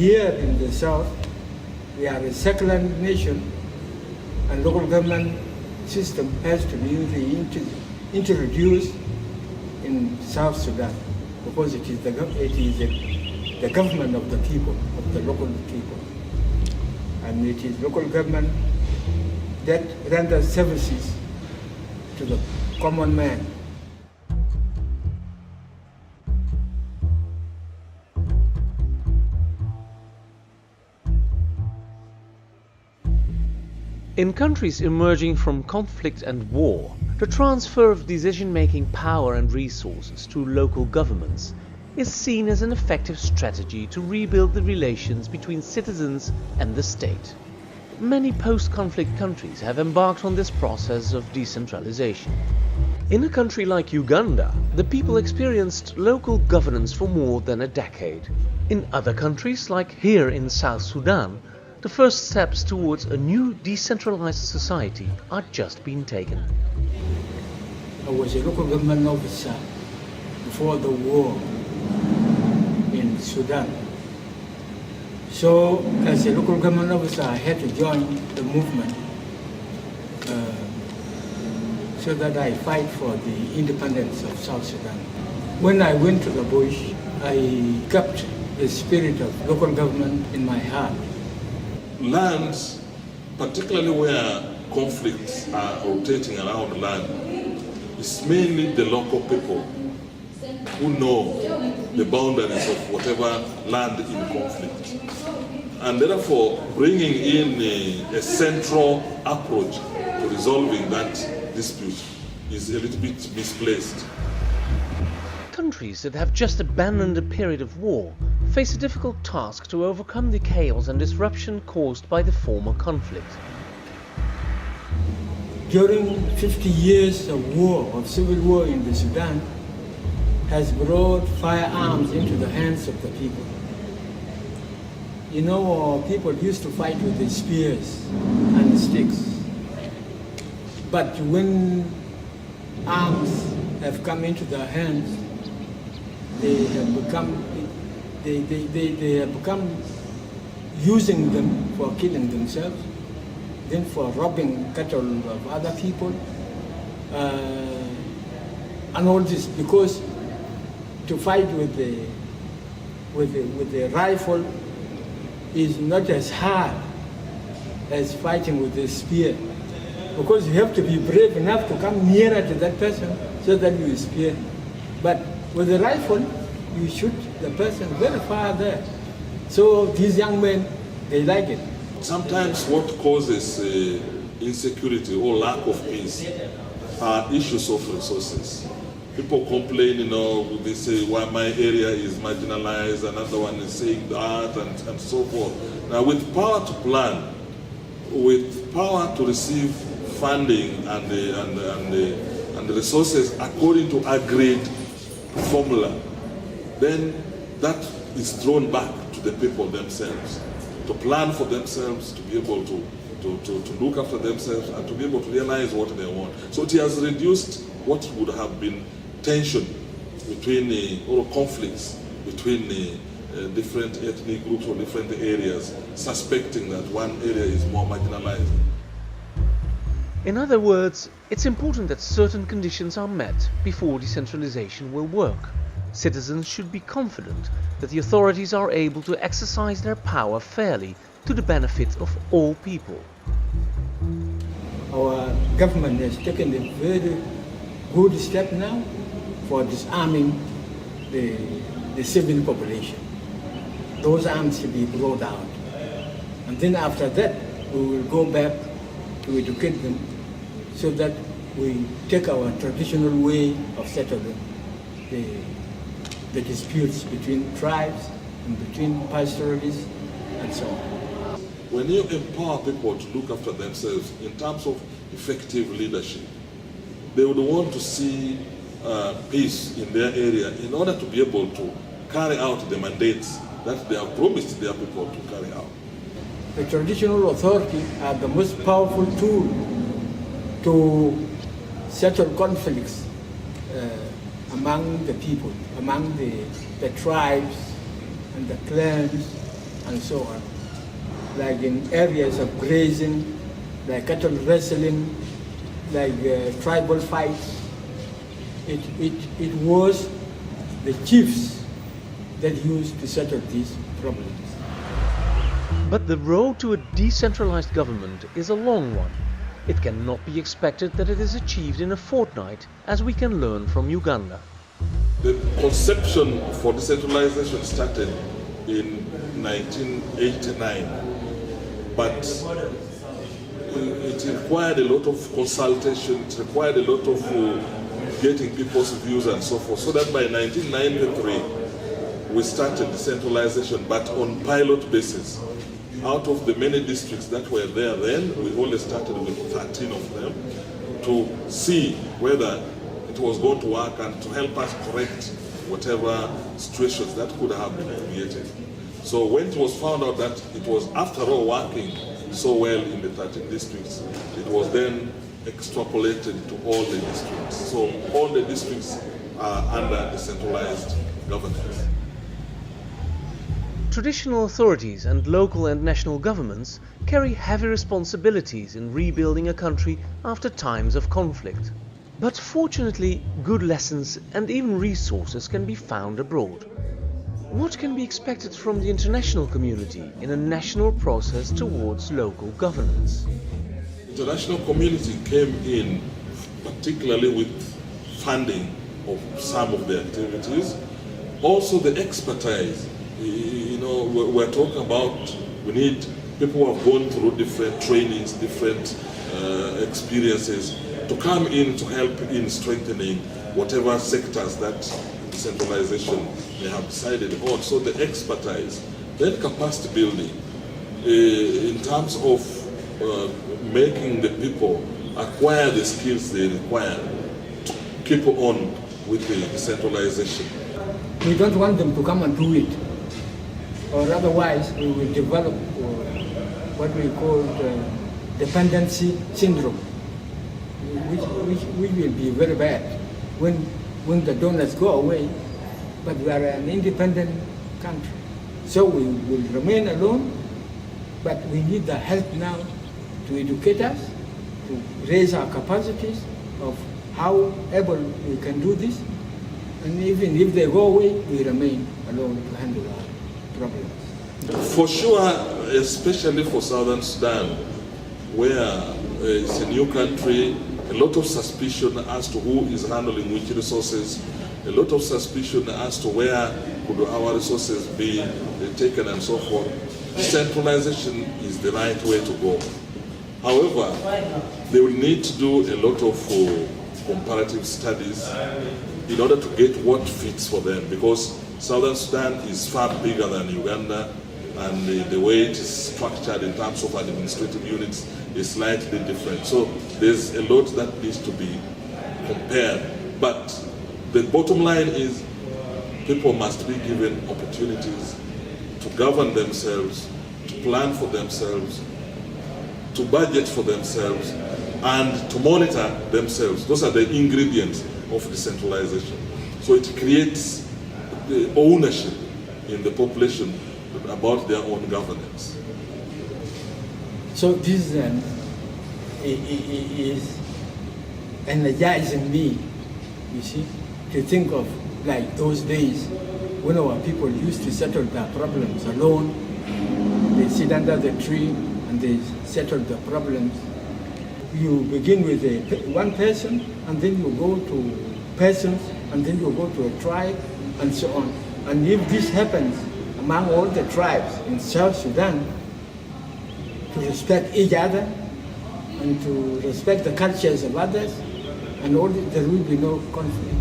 here in the south, we are a secular nation, and local government system has to be introduced in South Sudan, because it is the government of the people, of the local people. And it is local government that renders services to the common man. In countries emerging from conflict and war, the transfer of decision-making power and resources to local governments is seen as an effective strategy to rebuild the relations between citizens and the state. Many post-conflict countries have embarked on this process of decentralization. In a country like Uganda, the people experienced local governance for more than a decade. In other countries, like here in South Sudan, the first steps towards a new decentralized society are just being taken. I was a local government officer before the war in Sudan. So as a local government officer, I had to join the movement so that I fight for the independence of South Sudan. When I went to the bush, I kept the spirit of local government in my heart. Lands, particularly where conflicts are rotating around land, it's mainly the local people who know the boundaries of whatever land in conflict. And therefore, bringing in a central approach to resolving that dispute is a little bit misplaced. Countries that have just abandoned a period of war face a difficult task to overcome the chaos and disruption caused by the former conflict. During 50 years of war, of civil war in the Sudan, has brought firearms into the hands of the people. You know, people used to fight with the spears and sticks. But when arms have come into their hands, they have become using them for killing themselves, then for robbing cattle of other people, and all this because to fight with the rifle is not as hard as fighting with the spear, because you have to be brave enough to come nearer to that person so that you spear. But with the rifle, you shoot the person very far there. So these young men, they like it. Sometimes what causes insecurity or lack of peace are issues of resources. People complain, you know, they say, why my area is marginalized, another one is saying that, and so forth. Now, with power to plan, with power to receive funding and the resources according to agreed formula, then that is thrown back to the people themselves, to plan for themselves, to be able to look after themselves, and to be able to realize what they want. So it has reduced what would have been tension between or conflicts between different ethnic groups or different areas, suspecting that one area is more marginalized. In other words, it's important that certain conditions are met before decentralization will work. Citizens should be confident that the authorities are able to exercise their power fairly to the benefit of all people. Our government has taken a very good step now for disarming the civil population. Those arms should be brought out. And then after that, we will go back to educate them so that we take our traditional way of settling the disputes between tribes and between pastoralists and so on. When you empower people to look after themselves in terms of effective leadership, they would want to see peace in their area in order to be able to carry out the mandates that they have promised their people to carry out. The traditional authority are the most powerful tool to settle conflicts among the people, among the tribes and the clans and so on. Like in areas of grazing, like cattle wrestling, like tribal fights. It was the chiefs that used to settle these problems. But the road to a decentralized government is a long one. It cannot be expected that it is achieved in a fortnight, as we can learn from Uganda. The conception for decentralization started in 1989, but it required a lot of consultation, it required a lot of getting people's views and so forth, so that by 1993 we started decentralization, but on pilot basis. Out of the many districts that were there then, we only started with 13 of them to see whether it was going to work and to help us correct whatever situations that could have been created. So when it was found out that it was after all working so well in the 13 districts, it was then extrapolated to all the districts. So all the districts are under decentralized governance. Traditional authorities and local and national governments carry heavy responsibilities in rebuilding a country after times of conflict. But fortunately, good lessons and even resources can be found abroad. What can be expected from the international community in a national process towards local governance? The international community came in particularly with funding of some of the activities. Also the expertise. We're talking about, we need people who have gone through different trainings, different experiences to come in to help in strengthening whatever sectors that decentralization may have decided on. So the expertise, then capacity building in terms of making the people acquire the skills they require to keep on with the decentralization. We don't want them to come and do it, or otherwise we will develop what we call dependency syndrome, which will be very bad when the donors go away, but we are an independent country. So we will remain alone, but we need the help now to educate us, to raise our capacities of how able we can do this, and even if they go away, we remain alone to handle our problems. For sure, especially for Southern Sudan, where it's a new country, a lot of suspicion as to who is handling which resources, a lot of suspicion as to where could our resources be taken and so forth. Decentralization is the right way to go. However, they will need to do a lot of comparative studies in order to get what fits for them, because Southern Sudan is far bigger than Uganda, and the way it is structured in terms of administrative units is slightly different. So there's a lot that needs to be compared. But the bottom line is people must be given opportunities to govern themselves, to plan for themselves, to budget for themselves, and to monitor themselves. Those are the ingredients of decentralization. So it creates the ownership in the population about their own governance. So this is energizing me, you see, to think of like those days when our people used to settle their problems alone. They sit under the tree and they settle the problems. You begin with one person, and then you go to persons, and then you go to a tribe, and so on. And if this happens among all the tribes in South Sudan, to respect each other and to respect the cultures of others, and all, there will be no conflict.